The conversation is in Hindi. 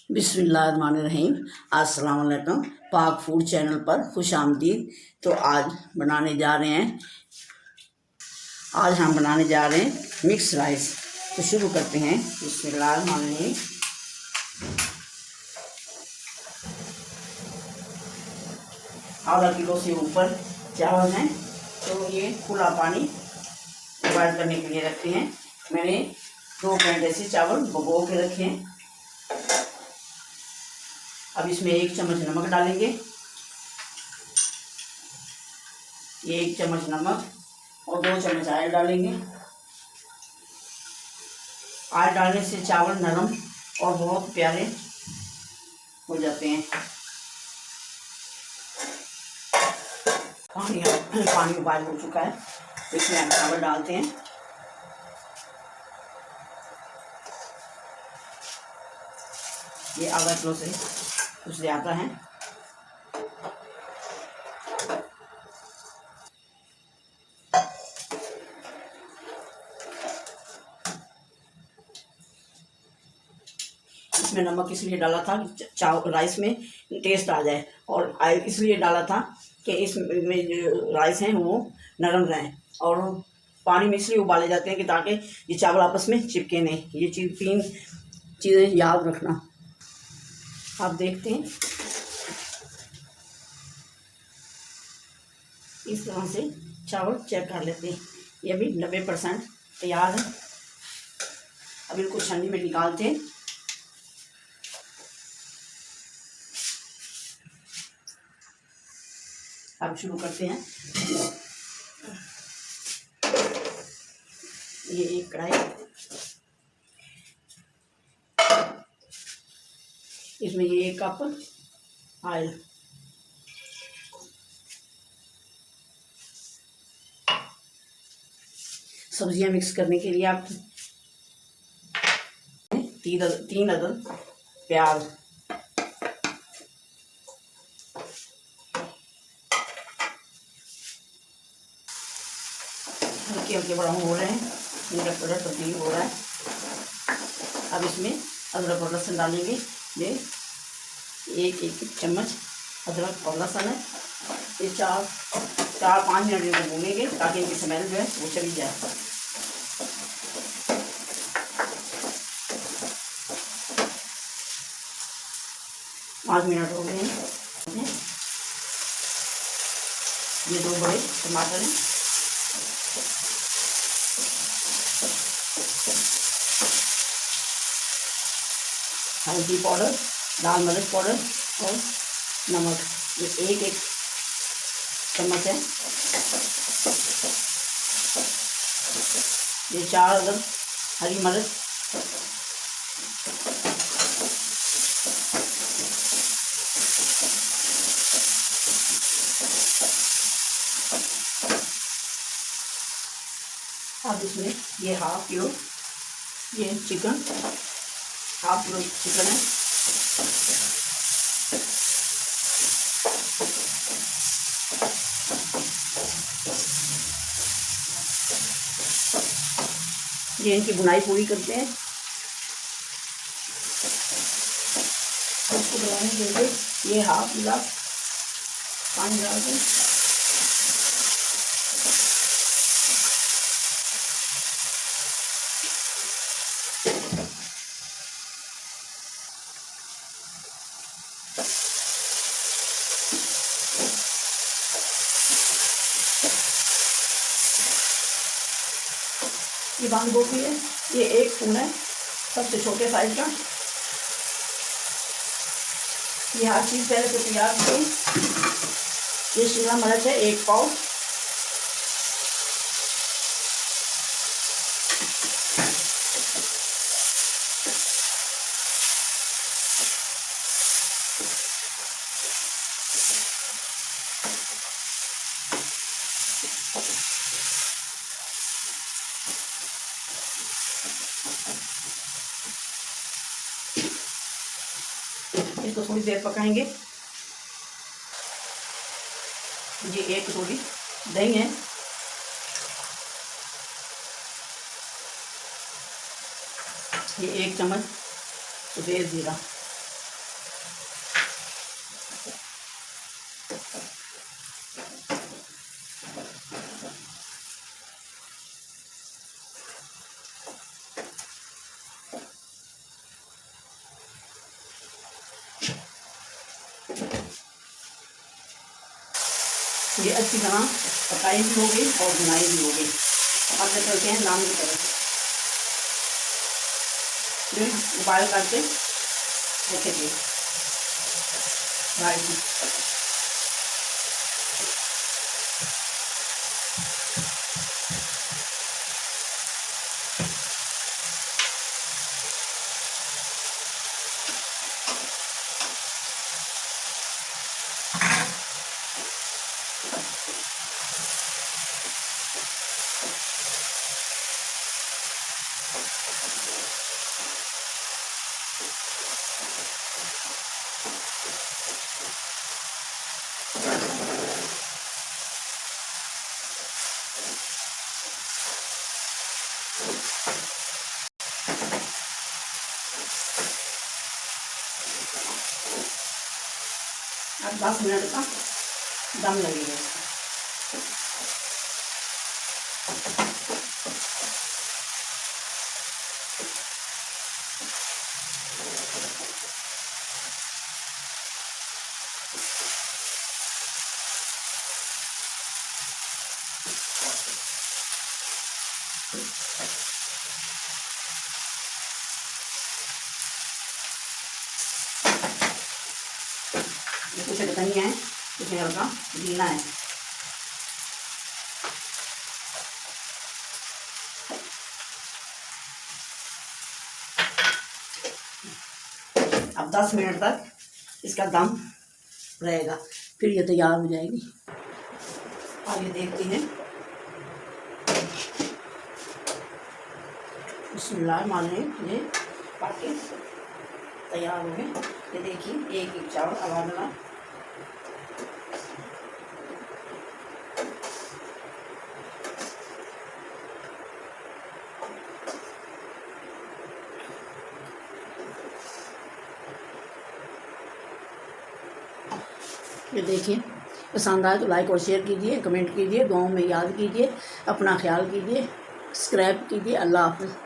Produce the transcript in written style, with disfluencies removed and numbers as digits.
बिस्मिल्लाहिर्रहमानिर्रहीम। अस्सलाम वालेकुम। पाक फूड चैनल पर खुश आमदीद। तो आज हम बनाने जा रहे हैं मिक्स राइस। तो शुरू करते हैं। बिस्मिल्लाहिर्रहमानिर्रहीम। आधा किलो से ऊपर चावल हैं, तो ये खुला पानी बॉयल करने के लिए रखते हैं। मैंने 2 घंटे से चावल भिगो के रखे हैं। अब इसमें 1 चम्मच नमक डालेंगे। ये 1 चम्मच नमक और 2 चम्मच ऑयल डालेंगे। ऑयल डालने से चावल नरम और बहुत प्यारे हो जाते हैं। पानी उबाल हो चुका है, इसमें हम चावल डालते हैं। ये आधा किलो से कुछ ज़्यादा है। इसमें नमक इसलिए डाला था कि चावल राइस में टेस्ट आ जाए, और ऑयल इसलिए डाला था कि इसमें जो राइस हैं वो नरम रहें, और पानी में इसलिए उबाले जाते हैं कि ताकि ये चावल आपस में चिपके नहीं। ये 3 चीज़ें याद रखना। आप देखते हैं इस तरह से चावल चेक कर लेते हैं। ये भी 90% तैयार है। अब इनको छन्नी में निकालते हैं। अब शुरू करते हैं। ये एक कढ़ाई, इसमें ये 1 कप ऑयल, सब्जियां मिक्स करने के लिए आप 3 अदद प्याज, हल्के हल्के ब्राउन हो रहे हैं, इनका कलर तब्दील हो रहा है। अब इसमें अदरक और लहसुन डालेंगे। ये एक चम्मच अदरक और लहसुन है। ये 4-5 मिनट इनको भूनेंगे ताकि इनकी स्मेल जो है वो चली जाए। पाँच मिनट हो गए हैं। ये 2 बड़े टमाटर हैं। हल्दी पाउडर, लाल मिर्च पाउडर और नमक, ये एक चम्मच है। ये 4 अदद हरी मिर्च, अब इसमें ये हाफ किलो ये चिकन, हाफ किलो चिकन है। ये इनकी बुनाई पूरी करते हैं। इसको बनाने के लिए ये हाफ गिलास पानी डालते हैं। ये बंद गोभी है, ये 1 स्पून है, सबसे छोटे साइज का। ये हर चीज़ पहले से तैयार की। ये शिमला मिर्च है 1 पाव। इसको थोड़ी देर पकाएंगे। ये 1 कटोरी दही है। ये 1 चम्मच सफ़ेद जीरा, ये अच्छी तरह पकाई भी होगी और भुनाई भी होगी। अब ले चलते हैं नान की तरफ। फिर उबाल करके रखेंगे राइस में। अब 10 मिनट का दम लगेगा। कुछ धनिया है, कुछ हल्का गीला है। अब 10 मिनट तक इसका दम रहेगा, फिर ये तैयार हो जाएगी। अब ये देखते हैं। बिस्मिल्लाह माने ये पाके तैयार हो गए। ये देखिए एक एक चावल अलग-अलग ये देखिए। पसंद आए तो लाइक और शेयर कीजिए, कमेंट कीजिए, दुआओं में याद कीजिए, अपना ख्याल कीजिए, सब्सक्राइब कीजिए। अल्लाह हाफ़िज़।